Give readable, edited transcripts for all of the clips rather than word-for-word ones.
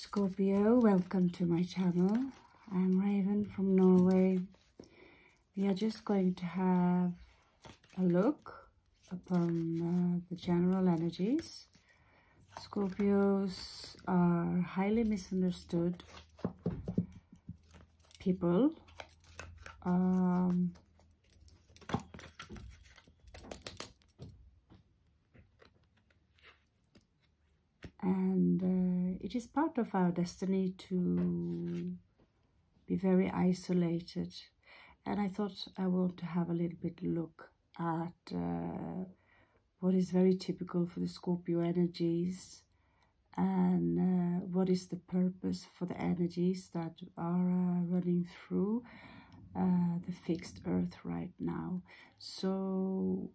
Scorpio, welcome to my channel. I'm Raven from Norway. We are just going to have a look upon the general energies. Scorpios are highly misunderstood people. And it is part of our destiny to be very isolated. And I thought I want to have a little bit look at what is very typical for the Scorpio energies, and what is the purpose for the energies that are running through the fixed earth right now. So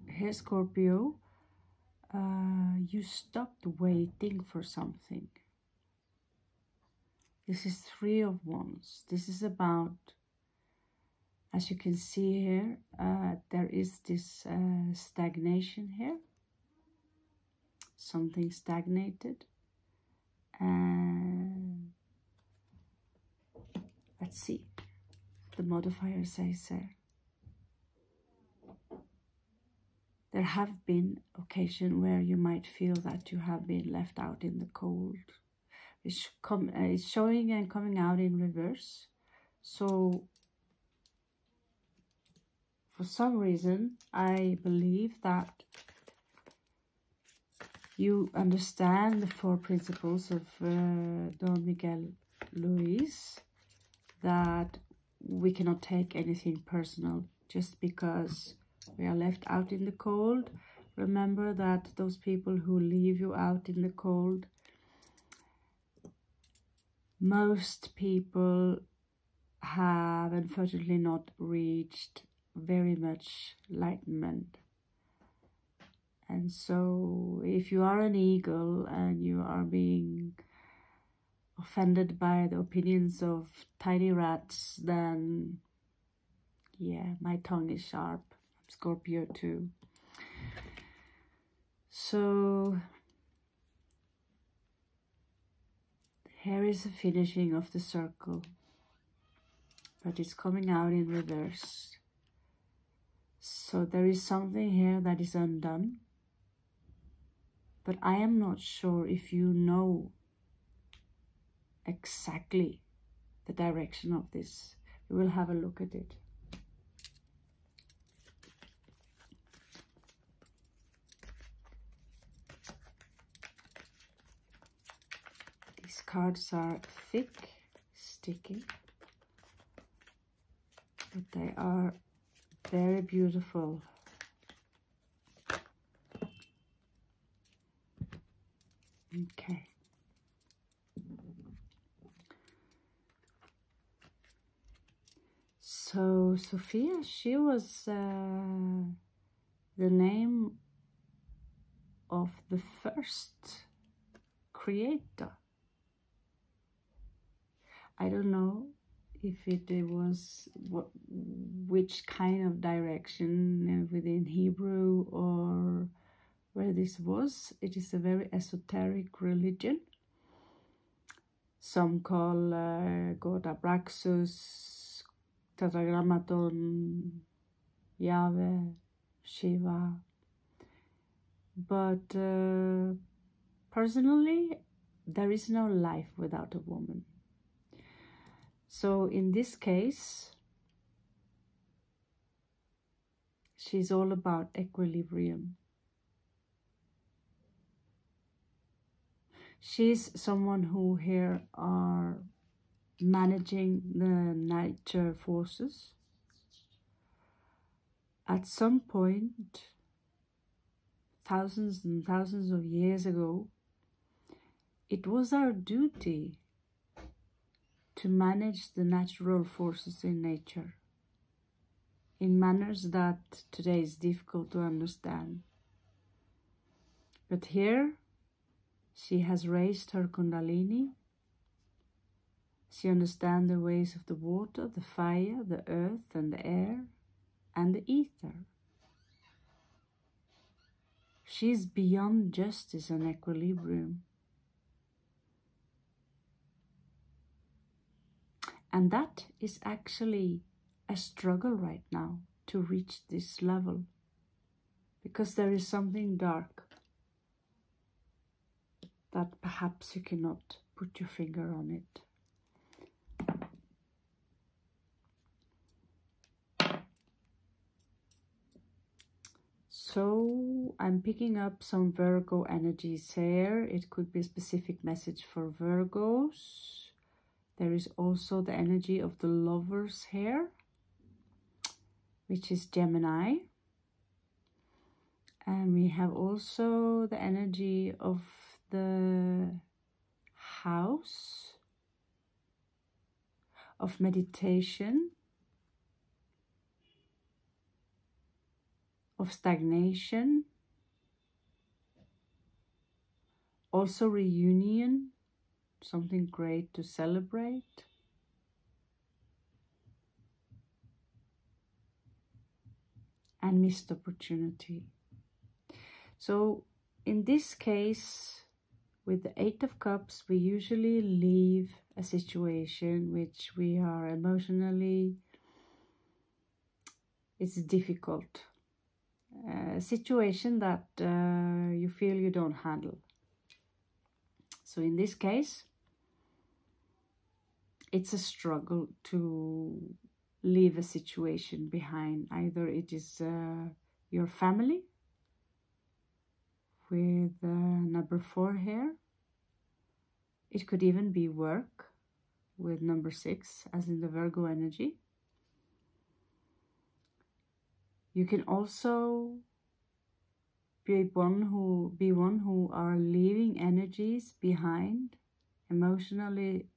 here, Scorpio, you stopped waiting for something. This is Three of Wands. This is about, as you can see here, there is this stagnation here. Something stagnated. And let's see. The modifier says there. There have been occasions where you might feel that you have been left out in the cold. It's showing and coming out in reverse. So, for some reason, I believe that you understand the four principles of Don Miguel Luis, that we cannot take anything personal just because we are left out in the cold. Remember that those people who leave you out in the cold, most people have unfortunately not reached very much enlightenment. And so if you are an eagle and you are being offended by the opinions of tiny rats, then yeah, my tongue is sharp. I'm Scorpio too. So here is the finishing of the circle, but it's coming out in reverse. So there is something here that is undone, but I am not sure if you know exactly the direction of this. We will have a look at it. These cards are thick, sticky, but they are very beautiful. Okay. So Sophia, she was the name of the first creator. I don't know if it was which kind of direction within Hebrew or where this was. It is a very esoteric religion. Some call God Abraxas, Tetragrammaton, Yahweh, Shiva. But personally, there is no life without a woman. So in this case, she's all about equilibrium. She's someone who here are managing the nature forces. At some point, thousands and thousands of years ago, it was our duty to manage the natural forces in nature in manners that today is difficult to understand. But here, she has raised her Kundalini. She understands the ways of the water, the fire, the earth and the air, and the ether. She is beyond justice and equilibrium. And that is actually a struggle right now to reach this level, because there is something dark that perhaps you cannot put your finger on it. So I'm picking up some Virgo energies here. It could be a specific message for Virgos. There is also the energy of the Lovers here, which is Gemini. And we have also the energy of the House of Meditation, of Stagnation, also reunion, something great to celebrate. And missed opportunity. So in this case, with the Eight of Cups, we usually leave a situation which we are emotionally, it's difficult. A situation that you feel you don't handle. So in this case, it's a struggle to leave a situation behind. Either it is your family, with number 4 here. It could even be work with number 6, as in the Virgo energy. You can also be one who are leaving energies behind, emotionally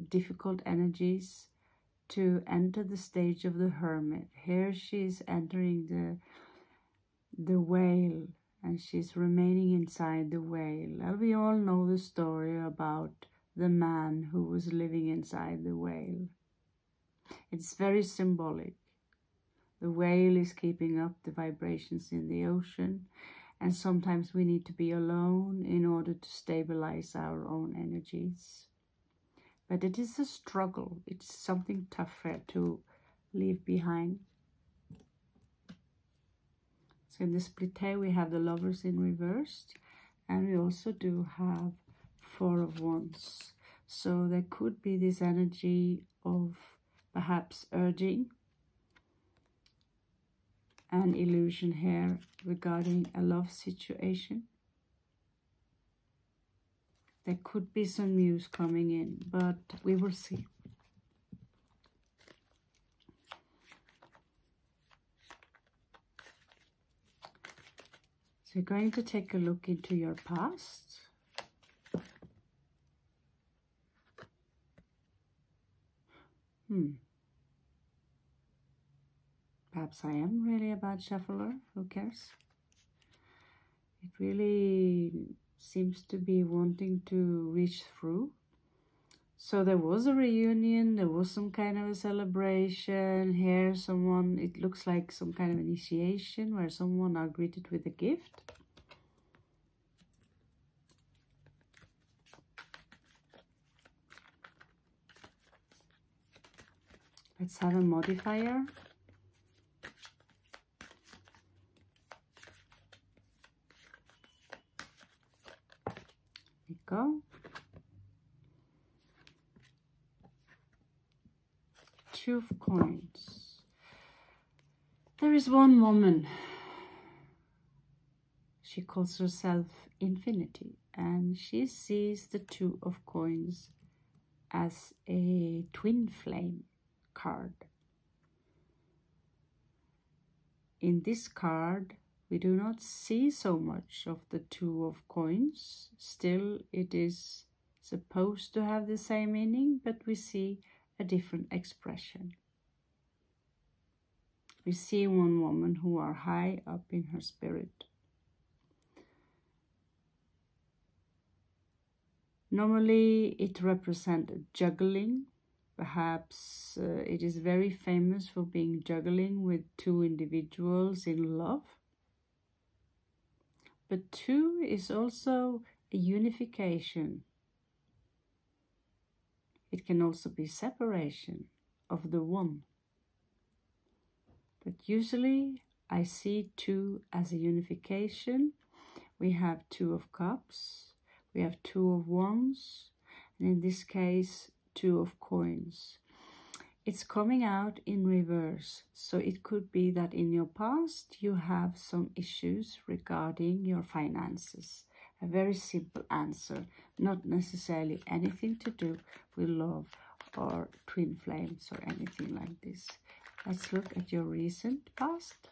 difficult energies, to enter the stage of the Hermit. Here she's entering the whale, and she's remaining inside the whale. And we all know the story about the man who was living inside the whale. It's very symbolic. The whale is keeping up the vibrations in the ocean, and sometimes we need to be alone in order to stabilize our own energies. But it is a struggle. It's something tougher to leave behind. So in the split tail, we have the Lovers in reversed, and we also do have 4 of Wands. So there could be this energy of perhaps urging an illusion here regarding a love situation. There could be some news coming in, but we will see. So we're going to take a look into your past. Perhaps I am really a bad shuffler, who cares? It really seems to be wanting to reach through. So there was a reunion, there was some kind of a celebration. Here someone, it looks like some kind of initiation where someone are greeted with a gift. Let's have a modifier. Go. 2 of coins. There is one woman. She calls herself Infinity, and she sees the 2 of coins as a twin flame card. In this card, we do not see so much of the 2 of coins. Still, it is supposed to have the same meaning, but we see a different expression. We see one woman who are high up in her spirit. Normally, it represents juggling. Perhaps it is very famous for being juggling with 2 individuals in love. But 2 is also a unification. It can also be separation. of the one. But usually I see two as a unification. We have Two of Cups, we have Two of Wands, and in this case, Two of Coins. It's coming out in reverse, so it could be that in your past you have some issues regarding your finances. A very simple answer, not necessarily anything to do with love or twin flames or anything like this. Let's look at your recent past.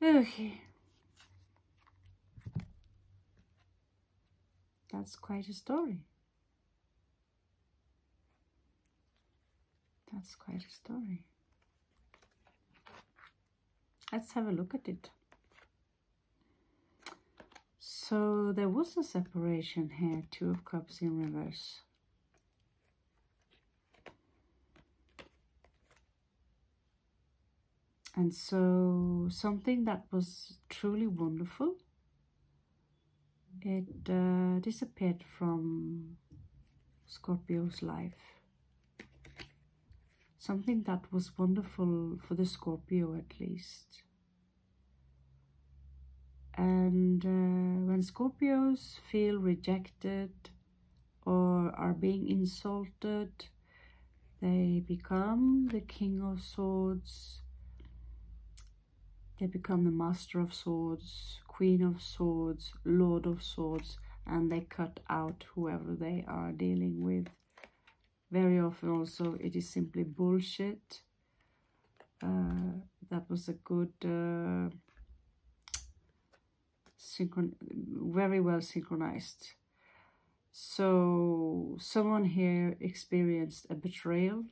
Okay. That's quite a story. That's quite a story. Let's have a look at it. So there was a separation here, Two of Cups in reverse. And so something that was truly wonderful, it disappeared from Scorpio's life. Something that was wonderful for the Scorpio at least. And when Scorpios feel rejected or are being insulted, they become the King of Swords. They become the Master of Swords, Queen of Swords, Lord of Swords, and they cut out whoever they are dealing with. Very often also it is simply bullshit. That was a good, very well synchronized. So someone here experienced a betrayal.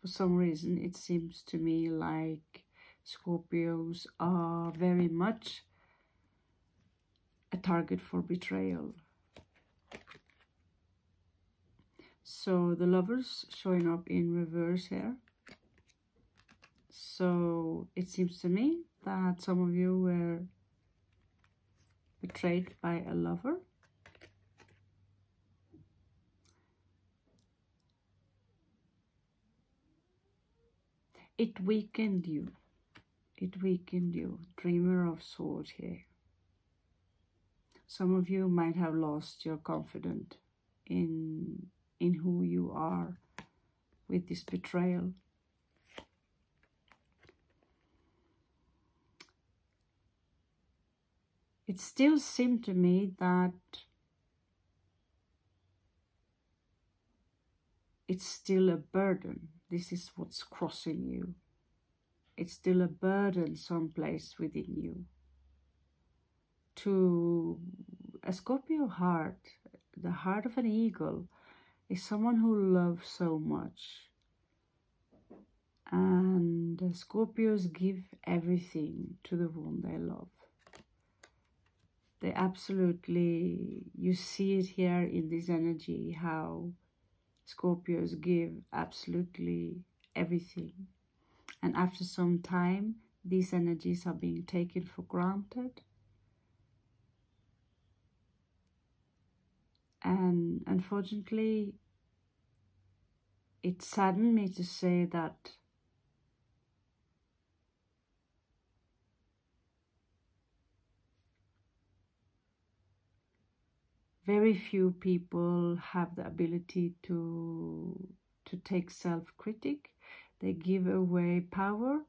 For some reason, it seems to me like Scorpios are very much a target for betrayal. So the Lovers showing up in reverse here. So it seems to me that some of you were betrayed by a lover. It weakened you. It weakened you. Dreamer of Swords here. Some of you might have lost your confidence in who you are with this betrayal. It still seemed to me that it's still a burden. This is what's crossing you. It's still a burden someplace within you. To a Scorpio heart, the heart of an eagle, is someone who loves so much. And Scorpios give everything to the one they love. They absolutely, you see it here in this energy, how Scorpios give absolutely everything. And after some time, these energies are being taken for granted. And unfortunately, it saddened me to say that very few people have the ability to take self-critic. They give away power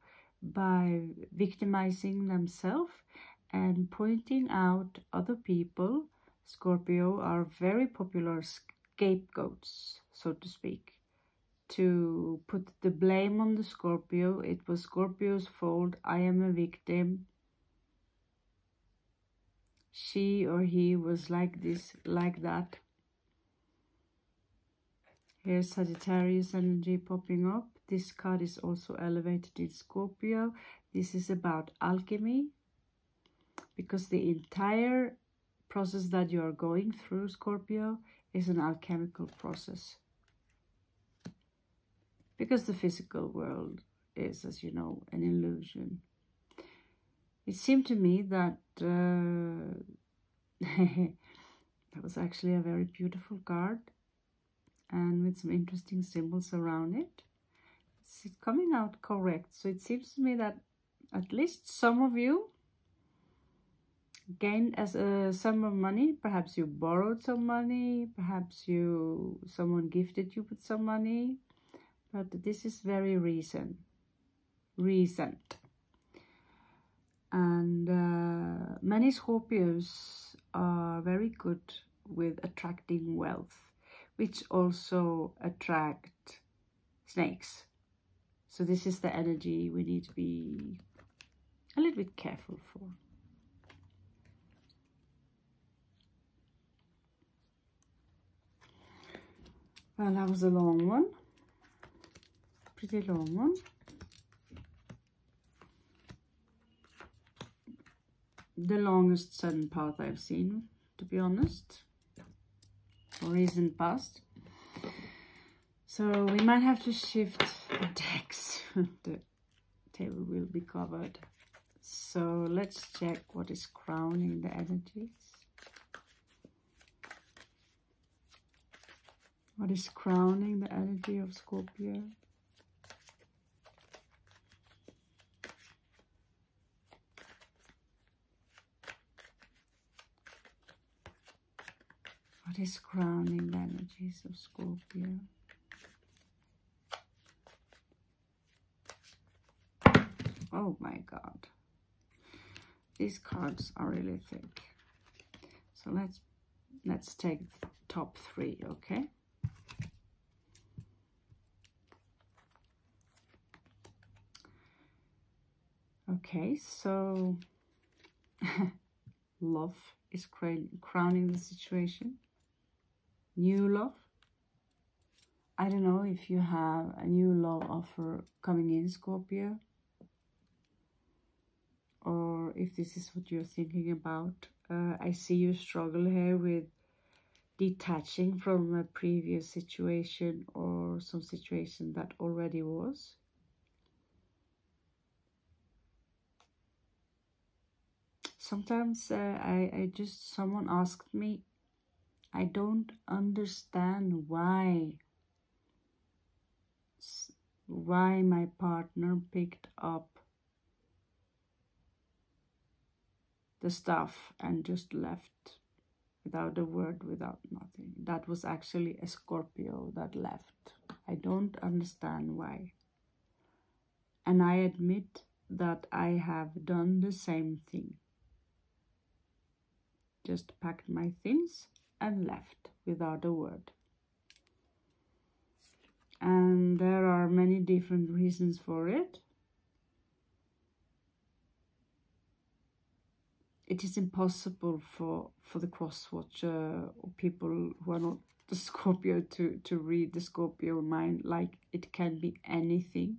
by victimizing themselves and pointing out other people. Scorpio are very popular scapegoats, so to speak. To put the blame on the Scorpio, it was Scorpio's fault, I am a victim. She or he was like this, like that. Here's Sagittarius energy popping up. This card is also elevated in Scorpio. This is about alchemy. because the entire process that you are going through, Scorpio, is an alchemical process. Because the physical world is, as you know, an illusion. It seemed to me that that was actually a very beautiful card, and with some interesting symbols around it. It's coming out correct. So it seems to me that at least some of you gained as a sum of money. Perhaps you borrowed some money, perhaps someone gifted you with some money, but this is very recent. And many Scorpios are very good with attracting wealth, which also attract snakes. So this is the energy we need to be a little bit careful for. Well, that was a long one. Pretty long one. The longest sudden path I've seen, to be honest, or recent past. So we might have to shift the decks. The table will be covered. So let's check what is crowning the energies. What is crowning the energy of Scorpio? What is crowning the energies of Scorpio? Oh my God. These cards are really thick. So let's take top three, okay? Okay, so love is crowning the situation. New love. I don't know if you have a new love offer coming in, Scorpio, or if this is what you're thinking about. I see you struggle here with detaching from a previous situation or some situation that already was. Sometimes someone asked me, I don't understand why my partner picked up the stuff and just left without a word, without nothing. That was actually a Scorpio that left. I don't understand why. And I admit that I have done the same thing. Just packed my things and left without a word. And there are many different reasons for it. It is impossible for the cross-watcher or people who are not the Scorpio to read the Scorpio mind. Like, it can be anything.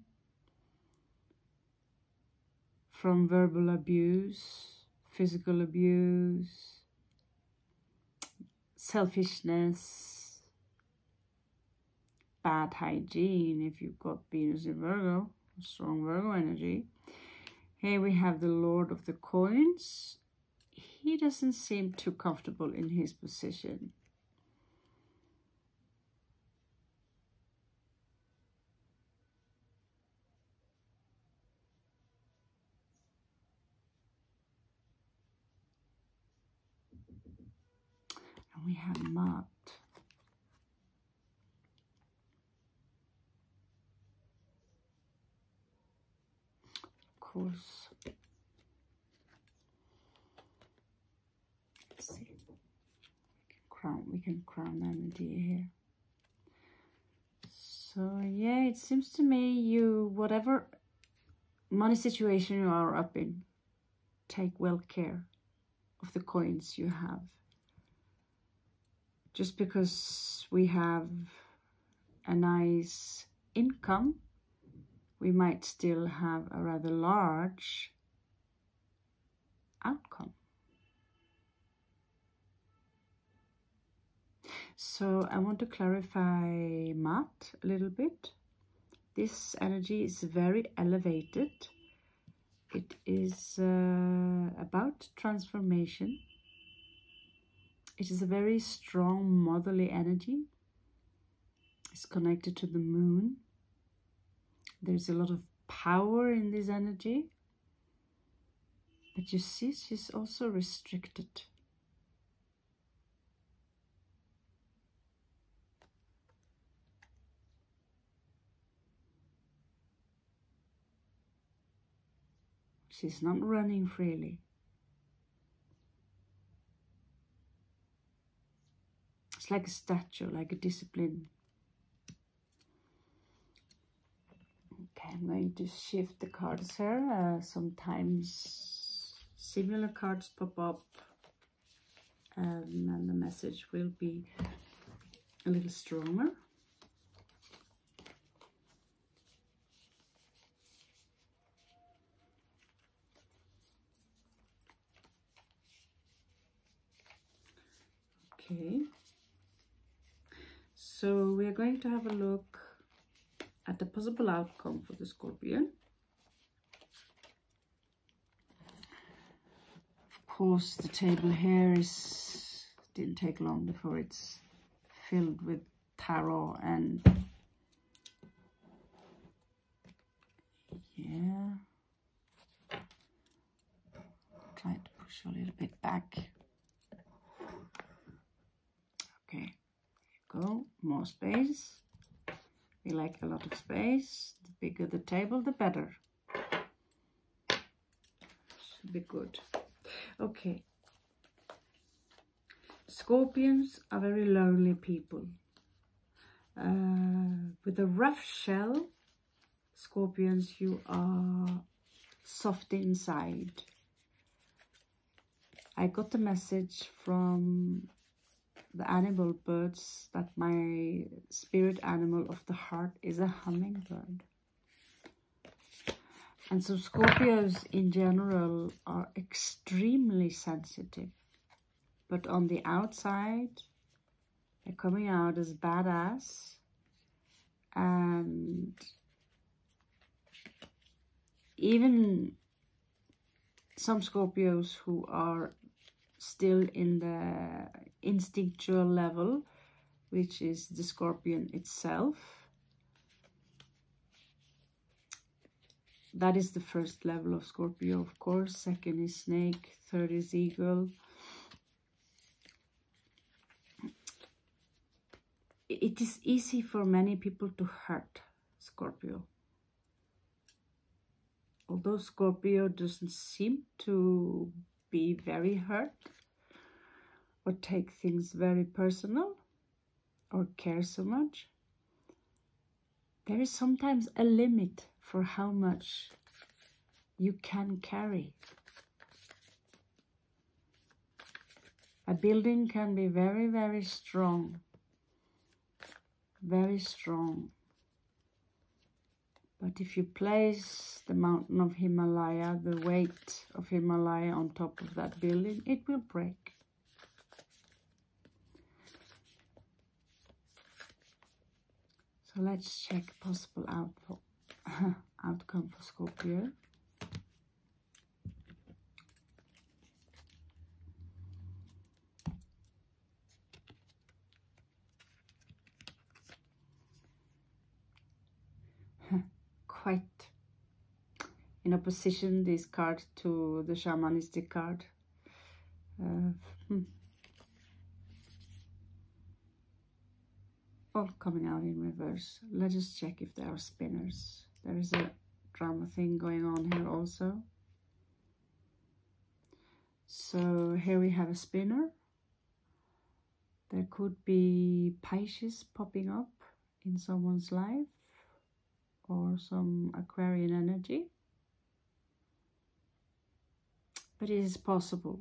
From verbal abuse, physical abuse, selfishness, bad hygiene if you've got Venus in Virgo, strong Virgo energy. Here we have the Lord of the Coins. He doesn't seem too comfortable in his position. And we have Mud. Of course. Let's see. We can crown energy here. So yeah, it seems to me whatever money situation you are up in, take well care of the coins you have. Just because we have a nice income, we might still have a rather large outcome. So I want to clarify Matt a little bit. This energy is very elevated. It is about transformation. It is a very strong motherly energy. It's connected to the moon. There's a lot of power in this energy. But you see, she's also restricted. She's not running freely. It's like a statue, like a discipline. Okay, I'm going to shift the cards here. Sometimes similar cards pop up, and then the message will be a little stronger. Okay, so we are going to have a look at the possible outcome for the Scorpion. Of course, the table here didn't take long before it's filled with tarot, and yeah, try to push a little bit back. Okay, there you go, more space. We like a lot of space. The bigger the table, the better. Should be good. Okay. Scorpions are very lonely people. With a rough shell, Scorpions, you are soft inside. I got a message from the animal birds that my spirit animal of the heart is a hummingbird. And so Scorpios in general are extremely sensitive. But on the outside, they're coming out as badass. And even some Scorpios who are still in the instinctual level, which is the Scorpion itself. That is the first level of Scorpio, of course. Second is snake, third is eagle. It is easy for many people to hurt Scorpio. Although Scorpio doesn't seem to be very hurt or take things very personal or care so much, there is sometimes a limit for how much you can carry. A building can be very, very strong. Very strong. But if you place the mountain of Himalaya, the weight of Himalaya on top of that building, it will break. So let's check possible outcome for Scorpio. Quite in opposition, this card to the shamanistic card. All coming out in reverse. Let us check if there are spinners. There is a drama thing going on here also. So here we have a spinner. There could be Pisces popping up in someone's life, or some Aquarian energy. But it is possible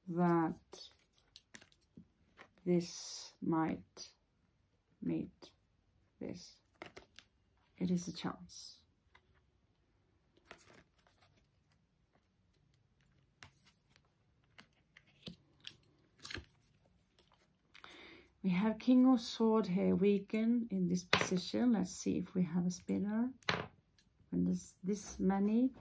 that this might meet this. It is a chance. We have King of Swords here, weakened in this position. Let's see if we have a spinner. And there's this many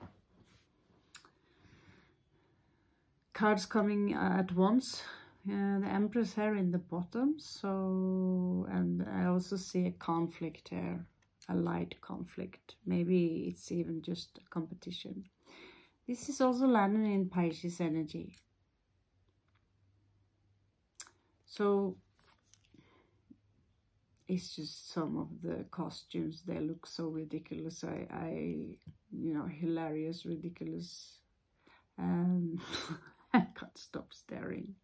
cards coming at once. The Empress here in the bottom. So, and I also see a conflict here, a light conflict. Maybe it's even just a competition. This is also landing in Pisces energy. So it's just some of the costumes, they look so ridiculous. I you know, hilarious, ridiculous. I can't stop staring.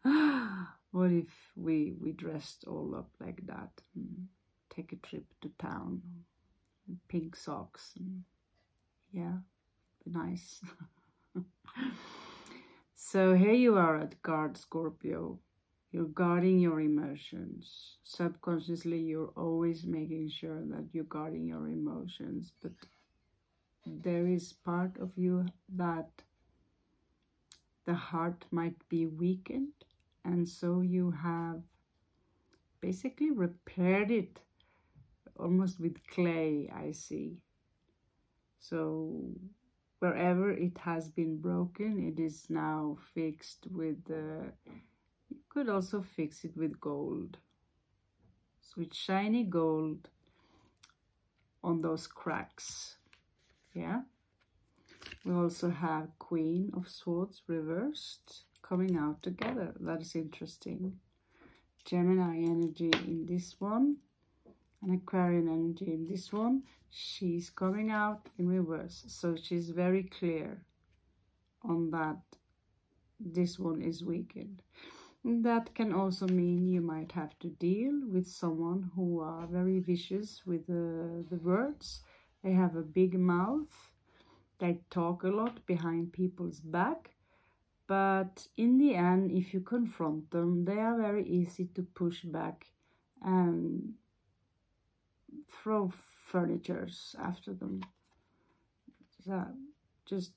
What if we dressed all up like that and take a trip to town, and pink socks, and yeah, be nice. So here you are at guard, Scorpio. You're guarding your emotions. Subconsciously, you're always making sure that you're guarding your emotions. But there is part of you that the heart might be weakened. And so you have basically repaired it almost with clay, I see. So wherever it has been broken, it is now fixed with you could also fix it with gold. So with shiny gold on those cracks. Yeah. We also have Queen of Swords reversed coming out together. That is interesting. Gemini energy in this one and Aquarian energy in this one. She's coming out in reverse. So she's very clear on that this one is weakened. That can also mean you might have to deal with someone who are very vicious with the words. They have a big mouth. They talk a lot behind people's back. But in the end, if you confront them, they are very easy to push back and throw furnitures after them. So just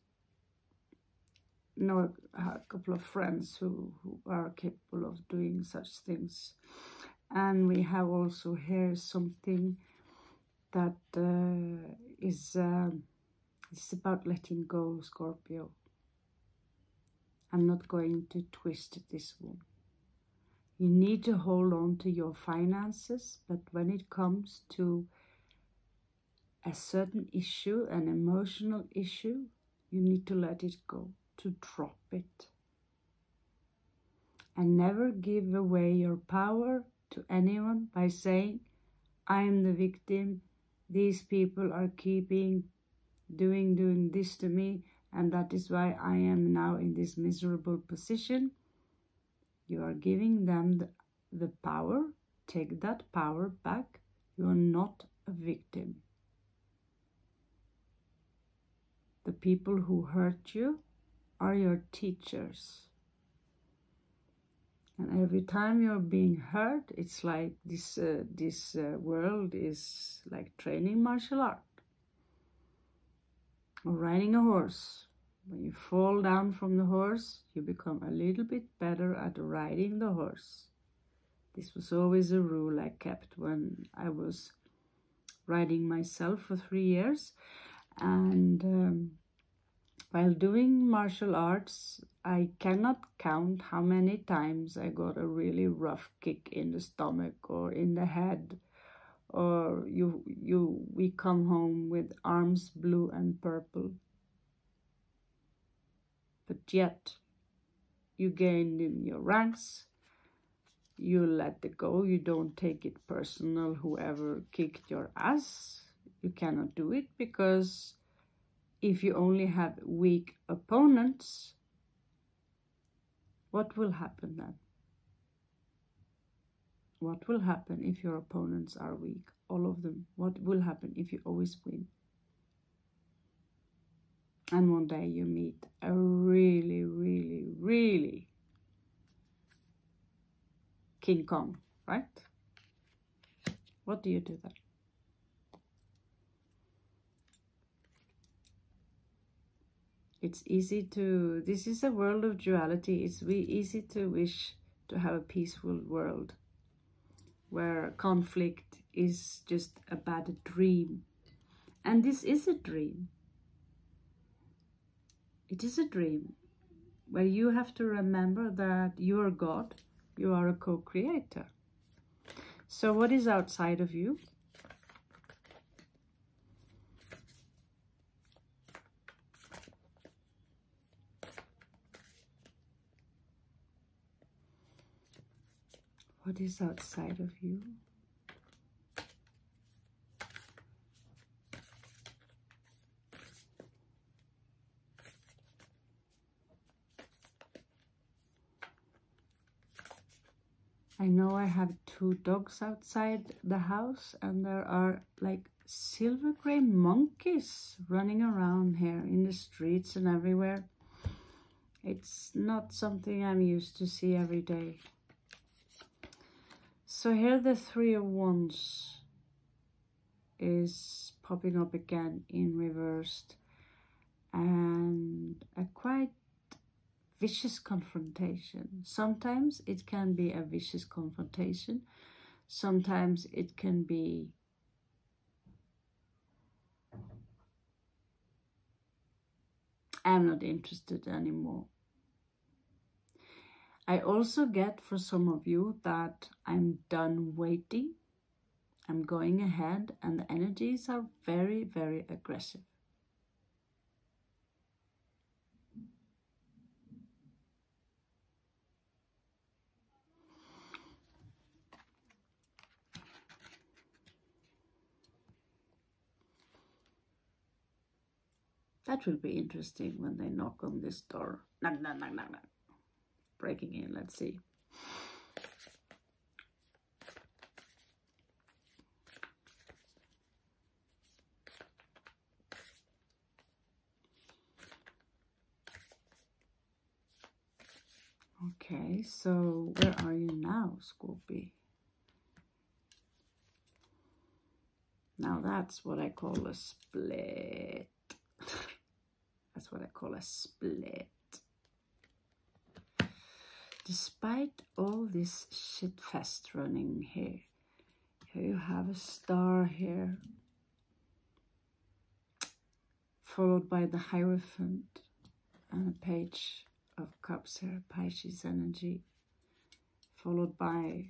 know a couple of friends who are capable of doing such things. And we have also here something that is about letting go, Scorpio. I'm not going to twist this one. You need to hold on to your finances, but when it comes to a certain issue, an emotional issue, you need to let it go, to drop it. And never give away your power to anyone by saying, I am the victim, these people are doing this to me, and that is why I am now in this miserable position. You are giving them the power. Take that power back. You are not a victim. The people who hurt you are your teachers. And every time you're being hurt, it's like this world is like training martial art. Or riding a horse. When you fall down from the horse, you become a little bit better at riding the horse. This was always a rule I kept when I was riding myself for 3 years. And while doing martial arts, I cannot count how many times I got a really rough kick in the stomach or in the head. Or we come home with arms blue and purple. But yet, you gain in your ranks, you let it go, you don't take it personal, whoever kicked your ass. You cannot do it because if you only have weak opponents, what will happen then? What will happen if your opponents are weak? All of them. What will happen if you always win? And one day you meet a really, really, really King Kong, right? What do you do then? It's easy to, this is a world of duality. It's really easy to wish to have a peaceful world. where conflict is just a bad dream. And this is a dream. It is a dream where you have to remember that you are God, you are a co-creator. So what is outside of you? What is outside of you? I know I have 2 dogs outside the house, and there are like silver gray monkeys running around here in the streets and everywhere. It's not something I'm used to see every day. So here the 3 of Wands is popping up again in reversed, and a quite vicious confrontation. Sometimes it can be a vicious confrontation. Sometimes it can be I'm not interested anymore. I also get for some of you that I'm done waiting. I'm going ahead, and the energies are very, very aggressive. That will be interesting when they knock on this door. Knock, knock, knock, knock, knock. Breaking in, let's see. Okay, so where are you now, Scorpio? Now that's what I call a split. That's what I call a split. Despite all this shit fest running here you have a star here, followed by the Hierophant and a Page of Cups here, Pisces energy, followed by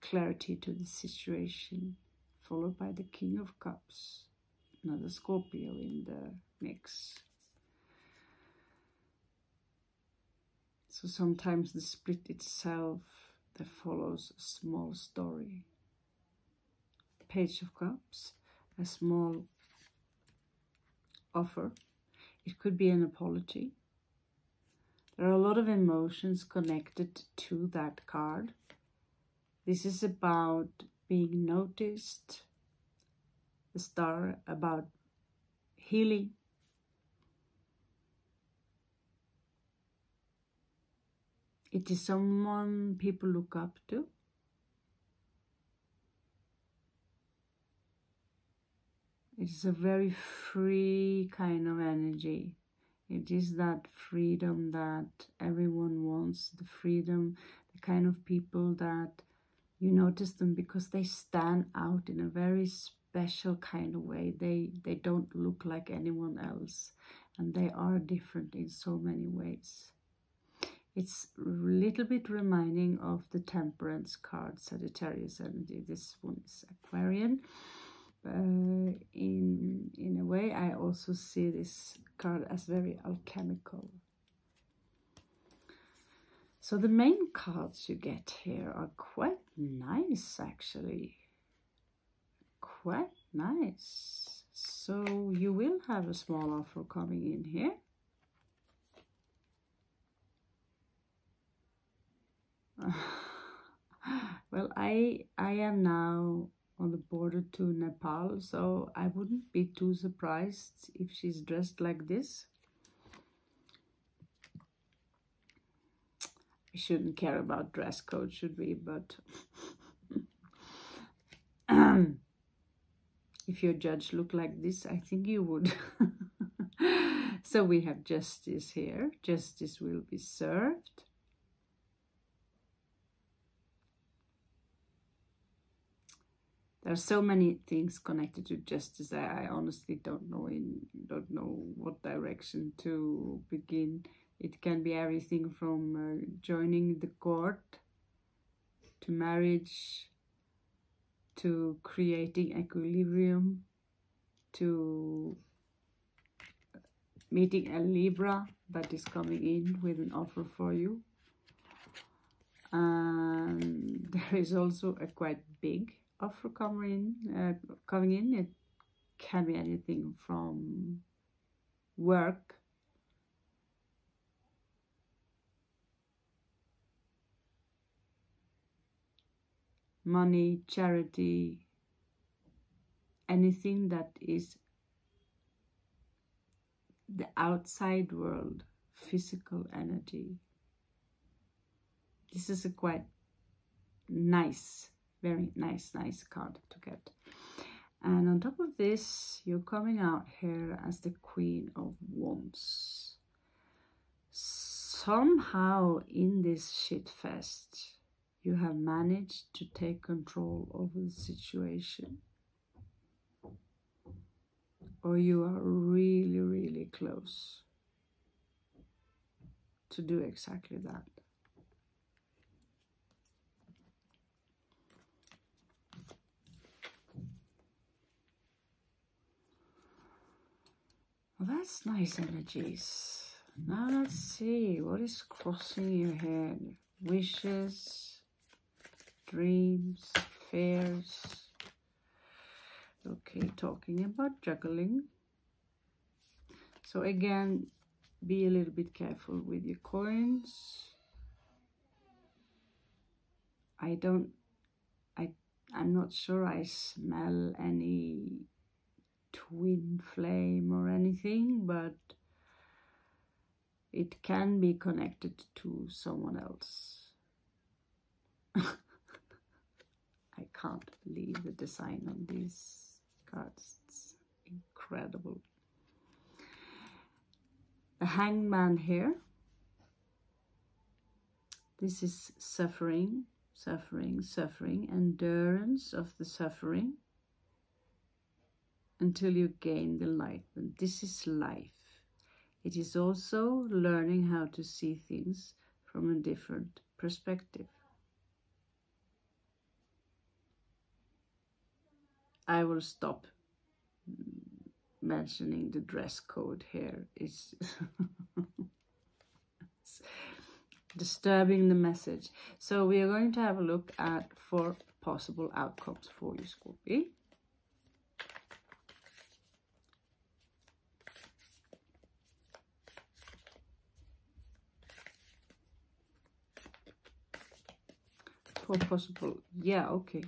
clarity to the situation, followed by the King of Cups, another Scorpio in the mix. So sometimes the split itself that follows a small story. Page of Cups, a small offer. It could be an apology. There are a lot of emotions connected to that card. This is about being noticed. The star about healing. It is someone people look up to. It is a very free kind of energy. It is that freedom that everyone wants, the freedom, the kind of people that you notice them because they stand out in a very special kind of way. They don't look like anyone else, and they are different in so many ways. It's a little bit reminding of the Temperance card, Sagittarius energy. This one is Aquarian. In a way, I also see this card as very alchemical. So the main cards you get here are quite nice, actually. Quite nice. So you will have a small offer coming in here. Well, I am now on the border to Nepal, so I wouldn't be too surprised if she's dressed like this. We shouldn't care about dress code, should we? But if your judge looked like this, I think you would. So we have justice here. Justice will be served. There are so many things connected to justice. I honestly don't know what direction to begin. It can be everything from joining the court to marriage, to creating equilibrium, to meeting a Libra that is coming in with an offer for you. And there is also a quite big offer coming in. It can be anything from work, money, charity, anything that is the outside world, physical energy. This is a quite nice, very nice card to get. And on top of this, you're coming out here as the Queen of Wands. Somehow in this shitfest, you have managed to take control over the situation. Or you are really, really close to do exactly that. Well, that's nice energies. Now let's see what is crossing your head. Wishes, dreams, fears. Okay, talking about juggling. So again, be a little bit careful with your coins. I'm not sure I smell any twin flame or anything, but it can be connected to someone else. I can't believe the design on these cards. It's incredible. The Hangman here. This is suffering, suffering, suffering, endurance of the suffering until you gain the enlightenment. This is life. It is also learning how to see things from a different perspective. I will stop mentioning the dress code here. It's disturbing the message. So we are going to have a look at 4 possible outcomes for you, Scorpio. For possible, yeah, okay,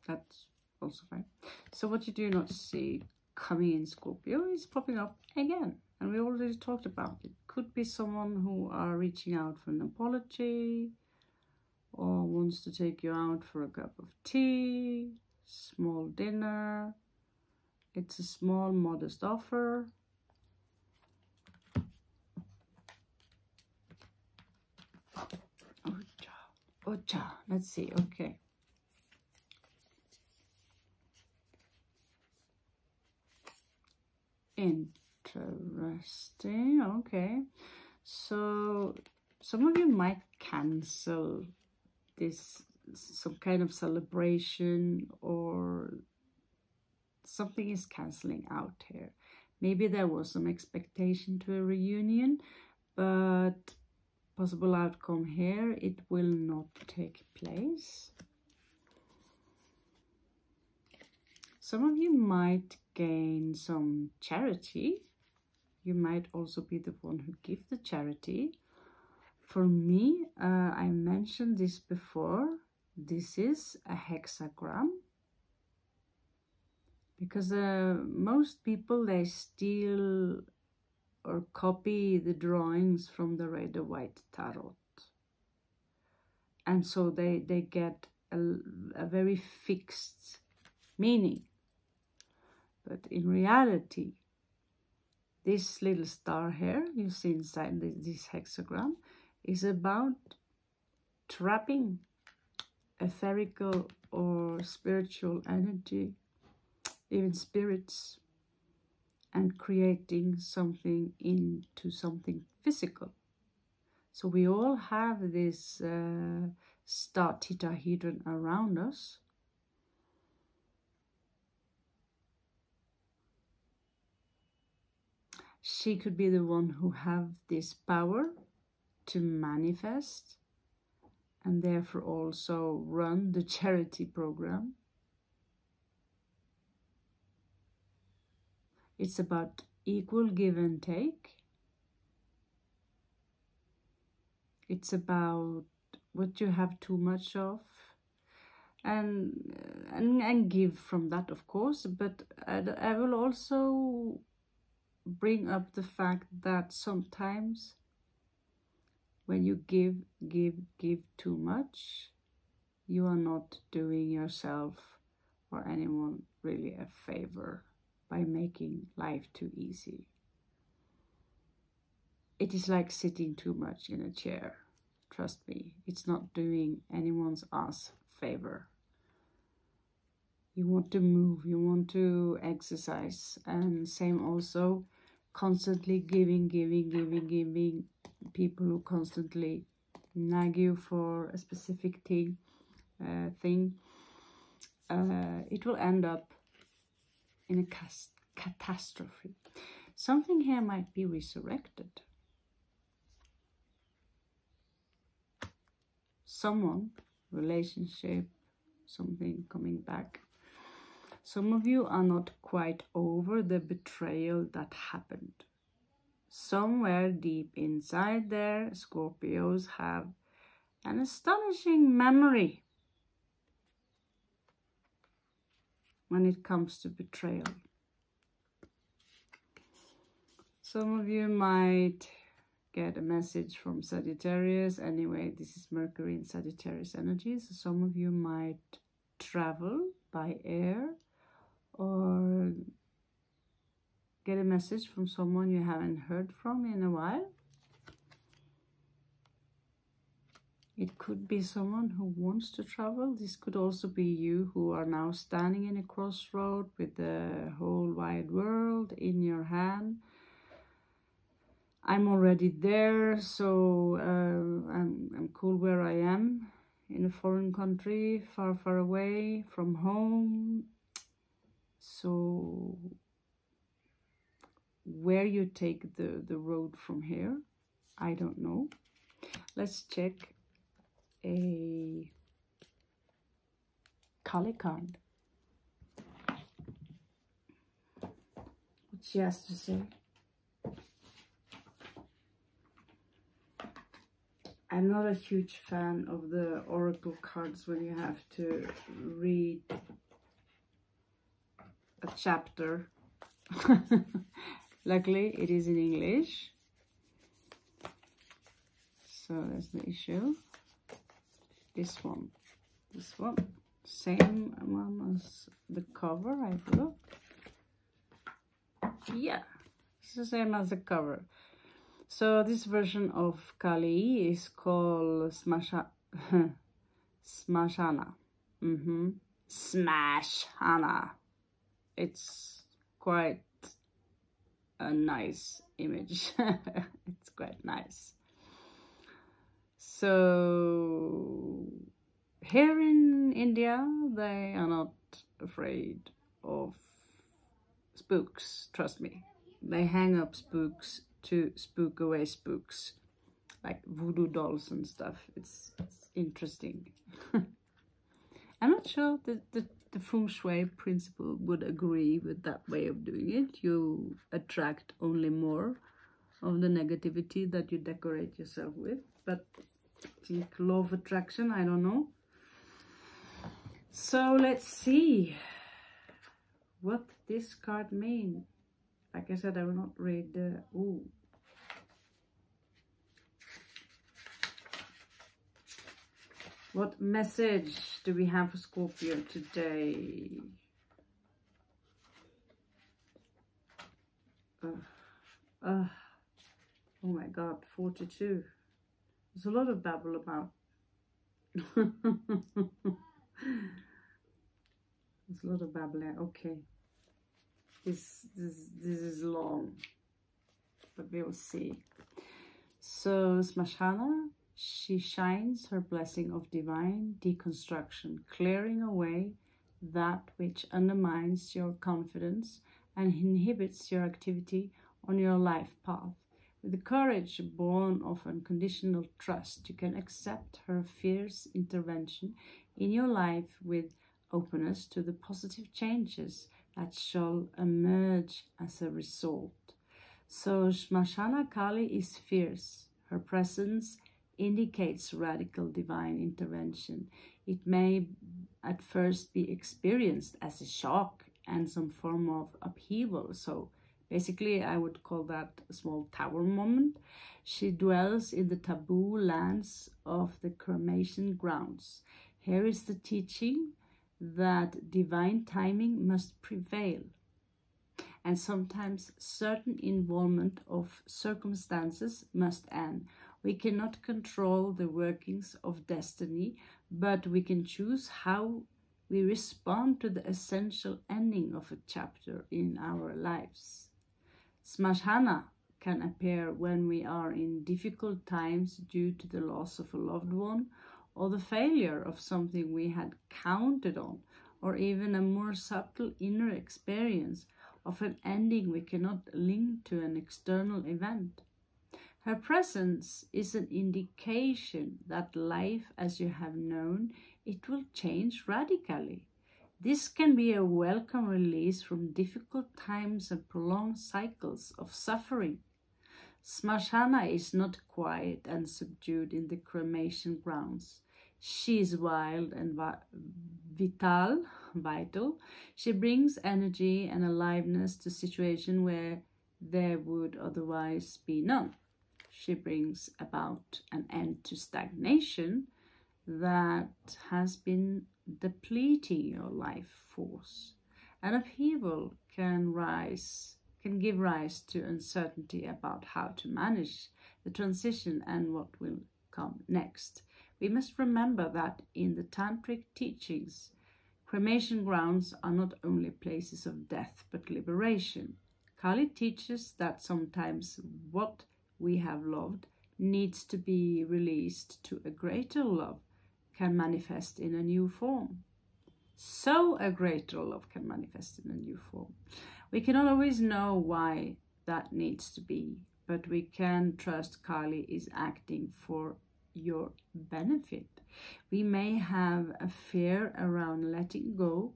that's also fine. So what you do not see coming in, Scorpio, is popping up again, and we already talked about it. Could be someone who are reaching out for an apology or wants to take you out for a cup of tea, small dinner. It's a small, modest offer. Ocha, let's see, okay. Interesting, okay. So some of you might cancel this, some kind of celebration, or something is canceling out here. Maybe there was some expectation to a reunion, but possible outcome here, it will not take place. Some of you might gain some charity. You might also be the one who gives the charity. For me, I mentioned this before. This is a hexagram. Because most people, they steal or copy the drawings from the red or white tarot. And so they get a very fixed meaning. But in reality, this little star here, you see inside this hexagram, is about trapping, etherical or spiritual energy, even spirits, and creating something into something physical. So we all have this star tetrahedron around us. She could be the one who have this power to manifest and therefore also run the charity program. It's about equal give and take. It's about what you have too much of, and give from that, of course. But I will also bring up the fact that sometimes when you give too much, you are not doing yourself or anyone really a favor by making life too easy. It is like sitting too much in a chair. Trust me, it's not doing anyone's ass favor. You want to move, you want to exercise, and same also constantly giving. People who constantly nag you for a specific thing, it will end up in a catastrophe. Something here might be resurrected. Someone, relationship, something coming back. Some of you are not quite over the betrayal that happened. Somewhere deep inside there, Scorpios have an astonishing memory when it comes to betrayal. Some of you might get a message from Sagittarius. Anyway, this is Mercury in Sagittarius energy. So some of you might travel by air or get a message from someone you haven't heard from in a while. It could be someone who wants to travel. This could also be you who are now standing in a crossroad with the whole wide world in your hand. I'm already there, so I'm cool where I am, in a foreign country, far away from home. So where you take the road from here, I don't know. Let's check a Kali card. What she has to say. I'm not a huge fan of the oracle cards when you have to read a chapter. Luckily, it is in English. So that's the issue. This one. Same one as the cover, I thought. Yeah, it's the same as the cover. So this version of Kali is called SMASHANA. SMASHANA. It's quite a nice image. It's quite nice. So here in India, they are not afraid of spooks, trust me. They hang up spooks to spook away spooks, like voodoo dolls and stuff. It's interesting. I'm not sure that the feng shui principle would agree with that way of doing it. You attract only more of the negativity that you decorate yourself with, but I think law of attraction, I don't know. So let's see what this card means. Like I said, I will not read the... Ooh. What message do we have for Scorpio today? Oh my God, 42. There's a lot of babble about There's a lot of babbling. Okay. This is long, but we'll see. So SMASHANA, she shines her blessing of divine deconstruction, clearing away that which undermines your confidence and inhibits your activity on your life path. With the courage born of unconditional trust, you can accept her fierce intervention in your life with openness to the positive changes that shall emerge as a result. So SMASHANA Kali is fierce. Her presence indicates radical divine intervention. It may at first be experienced as a shock and some form of upheaval. So basically, I would call that a small tower moment. She dwells in the taboo lands of the cremation grounds. Here is the teaching that divine timing must prevail, and sometimes certain involvement of circumstances must end. We cannot control the workings of destiny, but we can choose how we respond to the essential ending of a chapter in our lives. SMASHANA can appear when we are in difficult times due to the loss of a loved one, or the failure of something we had counted on, or even a more subtle inner experience of an ending we cannot link to an external event. Her presence is an indication that life as you have known it will change radically. This can be a welcome release from difficult times and prolonged cycles of suffering. SMASHANA is not quiet and subdued in the cremation grounds. She is wild and vital. She brings energy and aliveness to situations where there would otherwise be none. She brings about an end to stagnation that has been depleting your life force. An upheaval can give rise to uncertainty about how to manage the transition and what will come next. We must remember that in the tantric teachings, cremation grounds are not only places of death but liberation. Kali teaches that sometimes what we have loved needs to be released to a greater love can manifest in a new form. So a greater love can manifest in a new form. We cannot always know why that needs to be, but we can trust Kali is acting for your benefit. We may have a fear around letting go,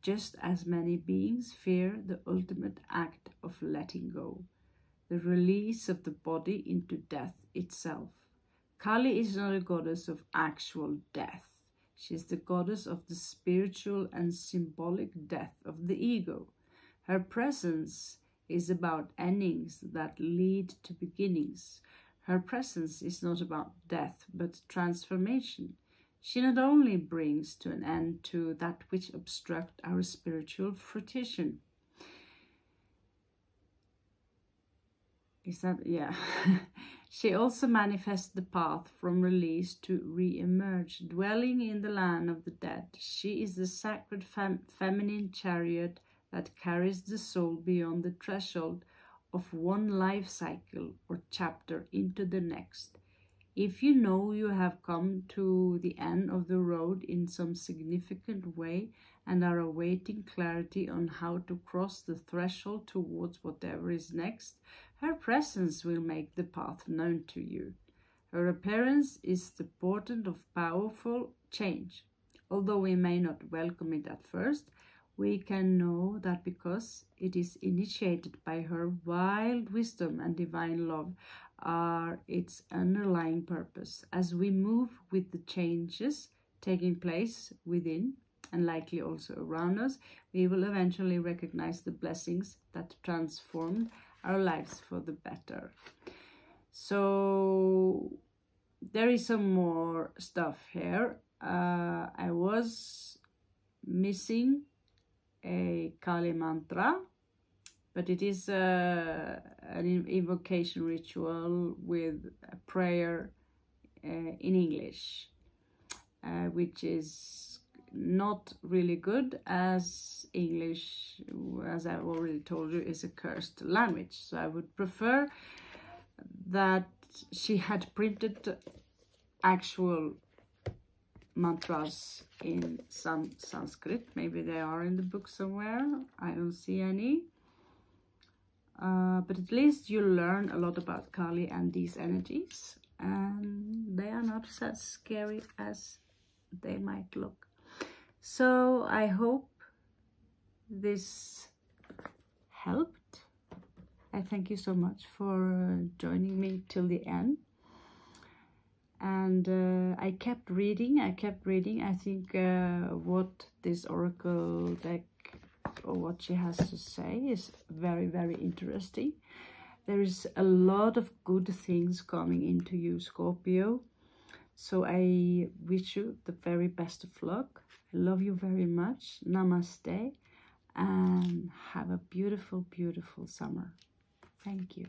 just as many beings fear the ultimate act of letting go, the release of the body into death itself. Kali is not a goddess of actual death. She is the goddess of the spiritual and symbolic death of the ego. Her presence is about endings that lead to beginnings. Her presence is not about death, but transformation. She not only brings to an end to that which obstruct our spiritual fruition. She also manifests the path from release to re-emerge, dwelling in the land of the dead. She is the sacred feminine chariot that carries the soul beyond the threshold of one life cycle or chapter into the next. If you know you have come to the end of the road in some significant way and are awaiting clarity on how to cross the threshold towards whatever is next, her presence will make the path known to you. Her appearance is the portent of powerful change. Although we may not welcome it at first, we can know that because it is initiated by her wild wisdom and divine love are its underlying purpose. As we move with the changes taking place within and likely also around us, we will eventually recognize the blessings that transformed our lives for the better. So there is some more stuff here. I was missing a Kali mantra, but it is an invocation ritual with a prayer in English. which is not really good, as English, as I've already told you, is a cursed language. So I would prefer that she had printed actual mantras in some Sanskrit. Maybe they are in the book somewhere. I don't see any. But at least you learn a lot about Kali and these energies, and they are not as scary as they might look. So I hope this helped. I thank you so much for joining me till the end. And I kept reading. I think what this oracle deck, or what she has to say, is very, very interesting. There is a lot of good things coming into you, Scorpio. So I wish you the very best of luck. I love you very much. Namaste. And have a beautiful, beautiful summer. Thank you.